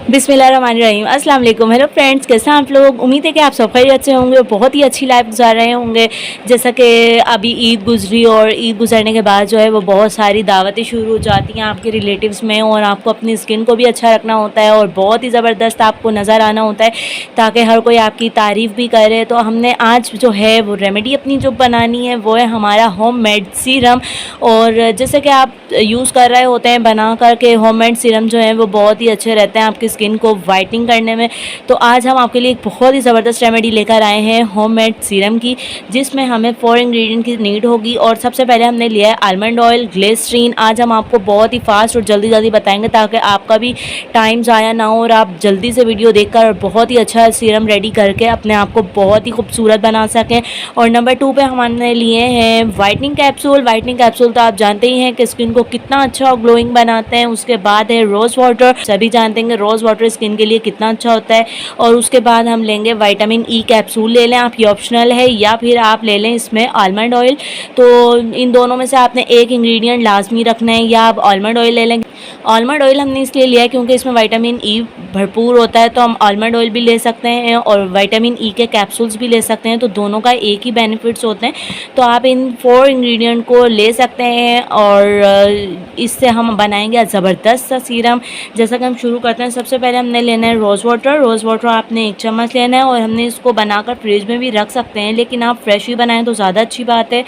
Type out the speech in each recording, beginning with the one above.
बिस्मिल्लाहिर्रहमानिर्रहीम। अस्सलाम वालेकुम। हेलो फ्रेंड्स, कैसे हैं आप लोग? उम्मीद है कि आप सब खैरियत से होंगे और बहुत ही अच्छी लाइफ गुजार रहे होंगे। जैसा कि अभी ईद गुजरी और ईद गुजरने के बाद जो है वो बहुत सारी दावतें शुरू हो जाती हैं आपके रिलेटिव्स में, और आपको अपनी स्किन को भी अच्छा रखना होता है और बहुत ही ज़बरदस्त आपको नज़र आना होता है ताकि हर कोई आपकी तारीफ़ भी करे। तो हमने आज जो है वो रेमेडी अपनी जो बनानी है वो है हमारा होममेड सीरम। और जैसे कि आप यूज़ कर रहे होते हैं बना करके, होममेड सीरम जो है वो बहुत ही अच्छे रहते हैं आपकी स्किन को वाइटनिंग करने में। तो आज हम आपके लिए एक बहुत ही ज़बरदस्त रेमेडी लेकर आए हैं होममेड सीरम की, जिसमें हमें 4 इंग्रेडिएंट की नीड होगी। और सबसे पहले हमने लिया है आलमंड ऑयल, ग्लिसरीन। आज हम आपको बहुत ही फास्ट और जल्दी जल्दी बताएंगे ताकि आपका भी टाइम ज़ाया ना हो और आप जल्दी से वीडियो देखकर और बहुत ही अच्छा सीरम रेडी करके अपने आप को बहुत ही खूबसूरत बना सकें। और नंबर 2 पे हमने लिए हैं वाइटनिंग कैप्सूल। वाइटनिंग कैप्सूल तो आप जानते ही हैं कि स्किन को कितना अच्छा और ग्लोइंग बनाते हैं। उसके बाद है रोज़ वाटर। सभी जानते हैं कि रोज़ वाटर स्किन के लिए कितना अच्छा होता है। और उसके बाद हम लेंगे विटामिन ई कैप्सूल। ले लें आप, ये ऑप्शनल है, या फिर आप ले लें इसमें आलमंड ऑयल। तो इन दोनों में से आपने एक इंग्रेडिएंट लाजमी रखना है, या आप आलमंड ऑयल ले लें। आलमंड ऑयल हमने इसलिए लिया है क्योंकि इसमें विटामिन ई भरपूर होता है, तो हम आलमंड ऑयल भी ले सकते हैं और विटामिन ई के कैप्सूल्स भी ले सकते हैं। तो दोनों का एक ही बेनिफिट्स होते हैं। तो आप इन 4 इंग्रेडिएंट को ले सकते हैं और इससे हम बनाएंगे ज़बरदस्त सा सीरम। जैसा कि हम शुरू करते हैं, सबसे पहले हमने लेना है रोज़ वाटर। रोज़ वाटर आपने 1 चम्मच लेना है और हमने इसको बनाकर फ्रिज में भी रख सकते हैं, लेकिन आप फ्रेश ही बनाएं तो ज़्यादा अच्छी बात है।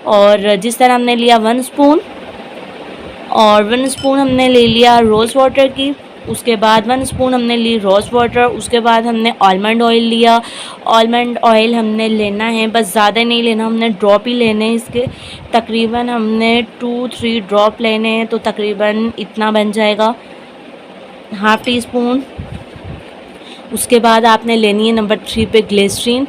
और जिस तरह हमने लिया 1 स्पून, और 1 स्पून हमने ले लिया रोज़ वाटर की। उसके बाद 1 स्पून हमने ली रोज़ वाटर। उसके बाद हमने आलमंड ऑयल लिया। आलमंड ऑयल हमने लेना है, बस ज़्यादा नहीं लेना, हमने ड्रॉप ही लेने हैं इसके। तकरीबन हमने 2-3 ड्रॉप लेने हैं, तो तकरीबन इतना बन जाएगा, ½ टी स्पून। उसके बाद आपने लेनी है नंबर 3 पे ग्लिसरीन,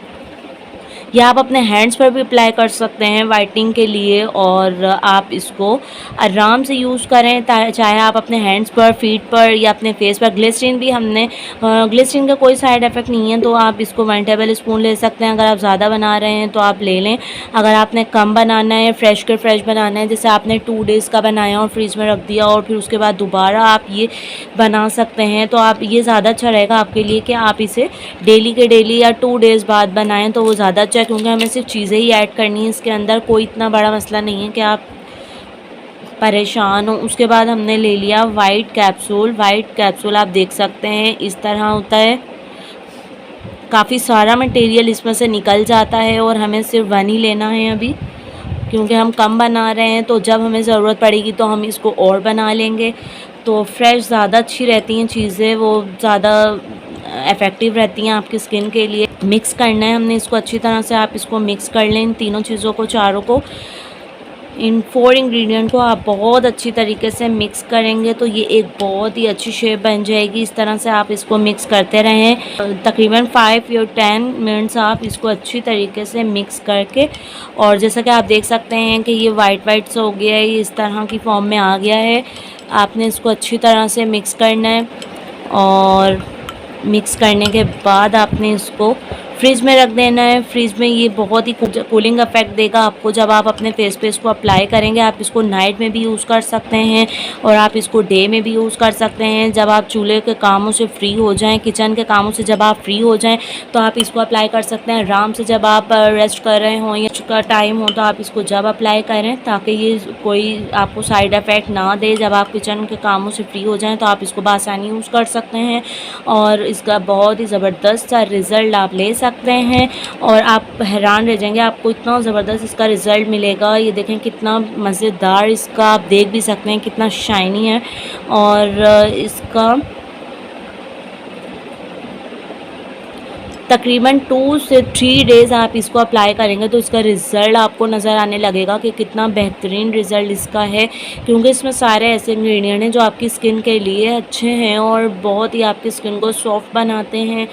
या आप अपने हैंड्स पर भी अप्लाई कर सकते हैं वाइटनिंग के लिए। और आप इसको आराम से यूज़ करें, चाहे आप अपने हैंड्स पर, फीट पर या अपने फेस पर। ग्लिसरीन भी हमने ग्लिसरीन का कोई साइड इफ़ेक्ट नहीं है, तो आप इसको 1 टेबल स्पून ले सकते हैं। अगर आप ज़्यादा बना रहे हैं तो आप ले लें। अगर आपने कम बनाना है, फ्रेश के फ्रेश बनाना है, जैसे आपने 2 डेज़ का बनाया और फ्रिज में रख दिया और फिर उसके बाद दोबारा आप ये बना सकते हैं, तो आप ये ज़्यादा अच्छा रहेगा आपके लिए कि आप इसे डेली के डेली या 2 डेज़ बाद बनाएं, तो वो ज़्यादा अच्छा है। क्योंकि हमें सिर्फ चीज़ें ही ऐड करनी है इसके अंदर, कोई इतना बड़ा मसला नहीं है कि आप परेशान हो। उसके बाद हमने ले लिया वाइट कैप्सूल। वाइट कैप्सूल आप देख सकते हैं इस तरह होता है। काफ़ी सारा मटेरियल इसमें से निकल जाता है और हमें सिर्फ 1 ही लेना है अभी, क्योंकि हम कम बना रहे हैं। तो जब हमें ज़रूरत पड़ेगी तो हम इसको और बना लेंगे। तो फ्रेश ज़्यादा अच्छी रहती हैं चीज़ें, वो ज़्यादा इफ़ेक्टिव रहती हैं आपकी स्किन के लिए। मिक्स करना है हमने इसको अच्छी तरह से, आप इसको मिक्स कर लें इन तीनों चीज़ों को, चारों को। इन 4 इंग्रेडिएंट को आप बहुत अच्छी तरीके से मिक्स करेंगे तो ये एक बहुत ही अच्छी शेप बन जाएगी। इस तरह से आप इसको मिक्स करते रहें, तकरीबन 5 या 10 मिनट्स आप इसको अच्छी तरीके से मिक्स करके। और जैसा कि आप देख सकते हैं कि ये वाइट वाइट सा हो गया है, ये इस तरह की फॉर्म में आ गया है। आपने इसको अच्छी तरह से मिक्स करना है और मिक्स करने के बाद आपने इसको फ्रिज में रख देना है। फ्रिज में ये बहुत ही कूलिंग इफेक्ट देगा आपको जब आप अपने फेस पे इसको अप्लाई करेंगे। आप इसको नाइट में भी यूज़ कर सकते हैं और आप इसको डे में भी यूज़ कर सकते हैं। जब आप चूल्हे के कामों से फ्री हो जाएं, किचन के कामों से जब आप फ्री हो जाएं, तो आप इसको अप्लाई कर सकते हैं आराम से। जब आप रेस्ट कर रहे हों या टाइम हो तो आप इसको जब अप्लाई करें, ताकि ये कोई आपको साइड इफ़ेक्ट ना दे। जब आप किचन के कामों से फ्री हो जाएँ तो आप इसको बआसानी यूज़ कर सकते हैं और इसका बहुत ही ज़बरदस्त सा रिज़ल्ट आप ले सकते हैं। और आप हैरान रह जाएंगे, आपको इतना ज़बरदस्त इसका रिज़ल्ट मिलेगा। ये देखें कितना मज़ेदार, इसका आप देख भी सकते हैं कितना शाइनी है। और इसका तकरीबन 2 से 3 डेज़ आप इसको अप्लाई करेंगे तो इसका रिज़ल्ट आपको नज़र आने लगेगा कि कितना बेहतरीन रिज़ल्ट इसका है। क्योंकि इसमें सारे ऐसे इंग्रेडिएंट हैं जो आपकी स्किन के लिए अच्छे हैं और बहुत ही आपकी स्किन को सॉफ्ट बनाते हैं।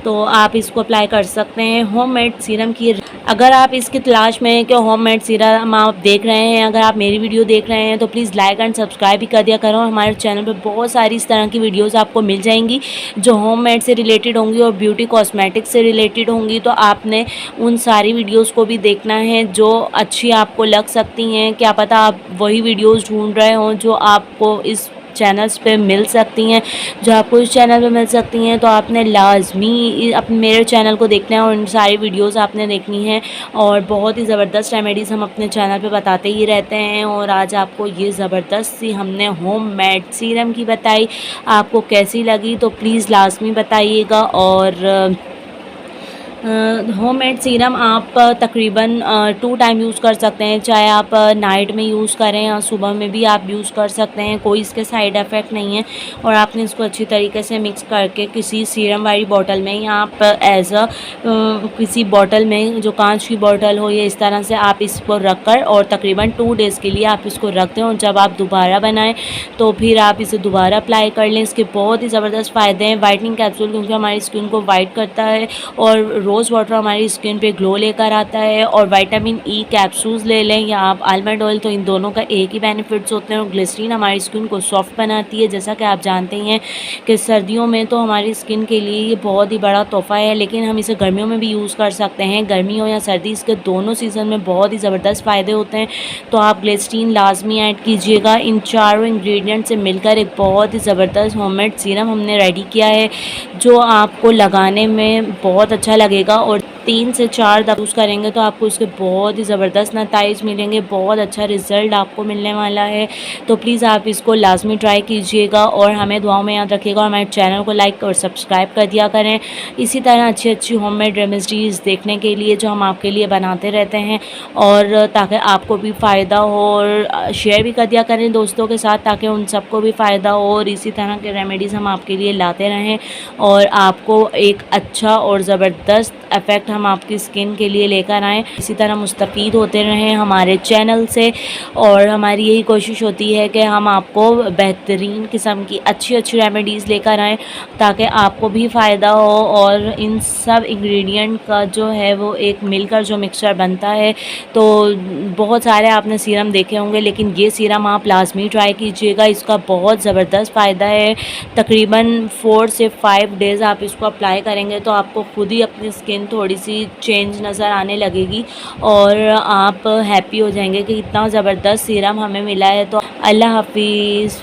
तो आप इसको अप्लाई कर सकते हैं। होममेड सीरम की अगर आप इसकी तलाश में हैं कि होममेड सीरम आप देख रहे हैं, अगर आप मेरी वीडियो देख रहे हैं तो प्लीज़ लाइक एंड सब्सक्राइब भी कर दिया करो। हमारे चैनल पे बहुत सारी इस तरह की वीडियोस आपको मिल जाएंगी जो होममेड से रिलेटेड होंगी और ब्यूटी कॉस्मेटिक्स से रिलेटेड होंगी। तो आपने उन सारी वीडियोज़ को भी देखना है जो अच्छी आपको लग सकती हैं। क्या पता आप वही वीडियोज़ ढूँढ रहे हों जो आपको इस चैनल्स पे मिल सकती हैं, जो आपको इस चैनल पे मिल सकती हैं। तो आपने लाजमी अपने मेरे चैनल को देखना है और इन सारी वीडियोज़ आपने देखनी है। और बहुत ही ज़बरदस्त रेमेडीज़ हम अपने चैनल पे बताते ही रहते हैं। और आज आपको ये ज़बरदस्त सी हमने होममेड सीरम की बताई, आपको कैसी लगी तो प्लीज़ लाजमी बताइएगा। और होममेड सीरम आप तकरीबन 2 टाइम यूज़ कर सकते हैं, चाहे आप नाइट में यूज़ करें या सुबह में भी आप यूज़ कर सकते हैं, कोई इसके साइड इफ़ेक्ट नहीं है। और आपने इसको अच्छी तरीके से मिक्स करके किसी सीरम वाली बॉटल में या आप किसी बॉटल में, जो कांच की बॉटल हो, या इस तरह से आप इसको रख कर और तकरीबन 2 डेज़ के लिए आप इसको रख दें। और जब आप दोबारा बनाएं तो फिर आप इसे दोबारा अप्लाई कर लें। इसके बहुत ही ज़बरदस्त फ़ायदे हैं। वाइटनिंग कैप्सूल क्योंकि हमारी स्किन को वाइट करता है, और रोज़ वाटर हमारी स्किन पे ग्लो लेकर आता है। और विटामिन ई कैप्सूल्स ले लें या आप आलमंड ऑयल, तो इन दोनों का एक ही बेनिफिट्स होते हैं। और ग्लिसरीन हमारी स्किन को सॉफ्ट बनाती है। जैसा कि आप जानते हैं कि सर्दियों में तो हमारी स्किन के लिए ये बहुत ही बड़ा तोहफ़ा है, लेकिन हम इसे गर्मियों में भी यूज़ कर सकते हैं। गर्मी हो या सर्दी, इसके दोनों सीज़न में बहुत ही ज़बरदस्त फ़ायदे होते हैं। तो आप ग्लिसरीन लाजमी ऐड कीजिएगा। इन चारों इंग्रेडिएंट से मिलकर एक बहुत ही ज़बरदस्त होममेड सीरम हमने रेडी किया है, जो आपको लगाने में बहुत अच्छा लगेगा। और 3 से 4 दफ़ा यूज़ करेंगे तो आपको इसके बहुत ही ज़बरदस्त नताइज मिलेंगे, बहुत अच्छा रिज़ल्ट आपको मिलने वाला है। तो प्लीज़ आप इसको लाजमी ट्राई कीजिएगा और हमें दुआओं में याद रखिएगा। और हमारे चैनल को लाइक और सब्सक्राइब कर दिया करें, इसी तरह अच्छी अच्छी होममेड रेमेडीज़ देखने के लिए जो हम आपके लिए बनाते रहते हैं। और ताकि आपको भी फ़ायदा हो, और शेयर भी कर दिया करें दोस्तों के साथ, ताकि उन सबको भी फ़ायदा हो। और इसी तरह के रेमेडीज़ हम आपके लिए लाते रहें और आपको एक अच्छा और ज़बरदस्त इफ़ेक्ट हम आपकी स्किन के लिए लेकर आएँ। इसी तरह मुस्तफ़ीद होते रहें हमारे चैनल से। और हमारी यही कोशिश होती है कि हम आपको बेहतरीन किस्म की अच्छी अच्छी रेमेडीज़ लेकर आएँ, ताकि आपको भी फ़ायदा हो। और इन सब इंग्रेडिएंट का जो है वो एक मिलकर जो मिक्सचर बनता है, तो बहुत सारे आपने सीरम देखे होंगे, लेकिन ये सीरम आप लाजमी ट्राई कीजिएगा। इसका बहुत ज़बरदस्त फ़ायदा है। तकरीबन 4 से 5 डेज़ आप इसको अप्लाई करेंगे तो आपको खुद ही अपनी स्किन थोड़ी सी चेंज नज़र आने लगेगी, और आप हैप्पी हो जाएंगे कि इतना ज़बरदस्त सीरम हमें मिला है। तो अल्लाह हाफिज़।